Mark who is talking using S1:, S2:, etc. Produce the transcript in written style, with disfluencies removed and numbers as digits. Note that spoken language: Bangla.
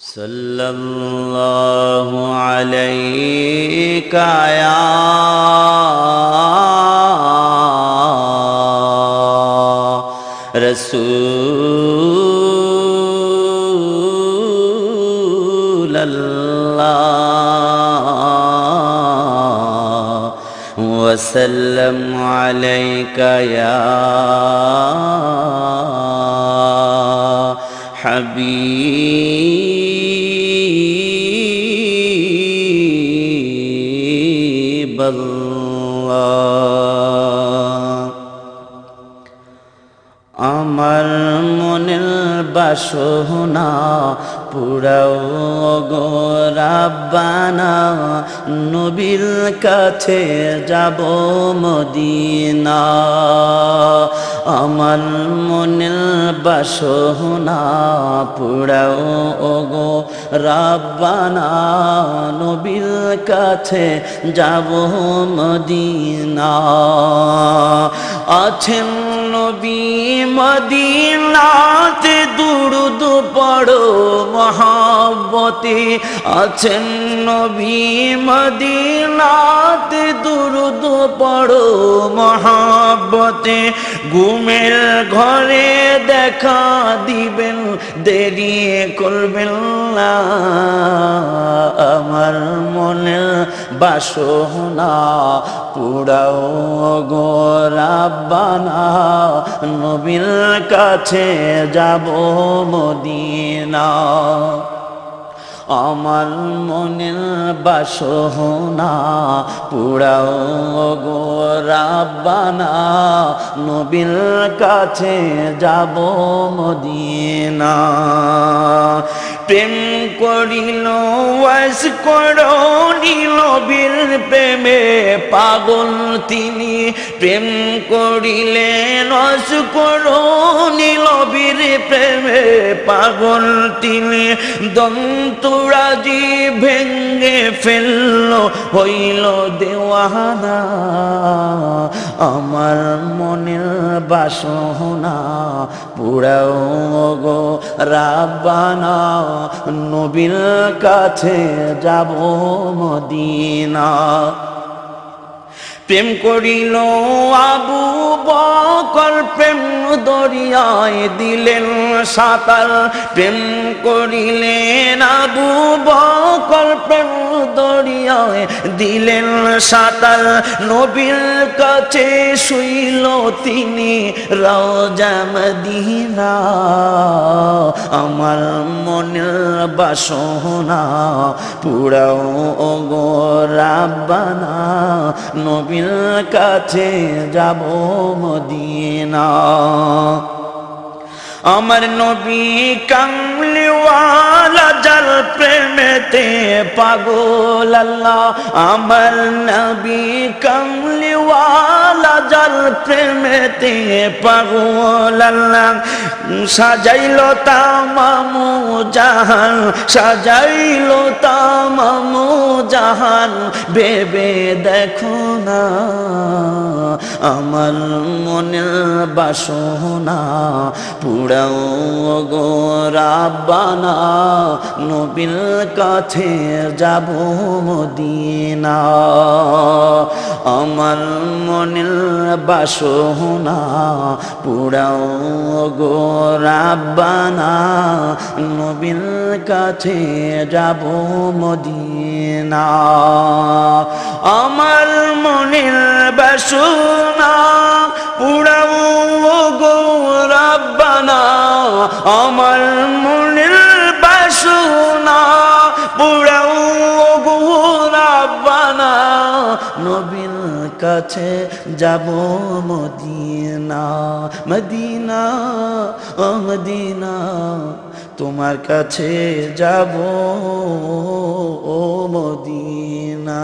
S1: सल्लल्लाहु अलैका या रसूल अल्लाह वसल्लम अलैका या हबीब अल्लाह। আমার মনের বাসনা পুরাও গো রাব্বানা, নবীর কাছে যাব মদিনা। আমার মনের বাসনা পুরাও গো রাব্বানা, নবীর কাছে যাব মদিনা। আছেন নবী মদিনাতে দুরুদ পড়ো মহব্বতে, আছেন নবী মদিনাতে দুরুদ পড়ো মহব্বতে। ঘুমের ঘরে দেখা দিবেন, দেরি করবেন না। আমার মনের বাসনা পুরাও গো রাব্বানা, নবীর কাছে যাব মদিনা। আমার মনের বাসনা পুরাও গো রাব্বানা, নবীর কাছে যাব মদিনা। প্রেম করিল ওয়াস করো নবীর প্রেমে পাগল তিনি, প্রেম করিলেন ওয়াস করো নবীর প্রেমে পাগল তিনি। দন্তরাজি ভেঙ্গে ফেললো হইল দেওয়ানা, আমার মনের বাসনা পুরাও গো রাব্বানা, নবীর কাছে যাব মদিনা। প্রেম করিল আবু বকর, প্রেম দরিয়ায় দিলেন সাঁতার। প্রেম করিলেন আবু বকর, প্রেম দরিয়ায় দিলেন সাঁতার। নবীর কাছে শুইল তিনি রওজা মদিনা, আমার মনের বাসনা পুরাও গো রাব্বানা, নবীর কাছে যাব মদিনা। আমার নবী কামলিওয়ালা যার প্রেমেতে পাগল আল্লাহ, আমার নবী কামলিওয়ালা যার প্রেমেতে পাগল আল্লাহ। সাজাইল তামামু জাহান, সাজাইল তামামু জাহান, ভেবে দেখো না। আমার মনের বাসনা পুরাও গো রাব্বানা, নবীর কাছে যাব মদিনা। আমার মনের বাসনা পুরাও গো রাব্বানা, নবীর কাছে যাব মদিনা। আমার মনের বাসনা পুরাও গো রাব্বানা, আমার মনের বাসনা পুরাও গো রাব্বানা, নবীর কাছে যাব মদিনা। মদিনা ও মদিনা, তোমার কাছে যাব ও মদিনা।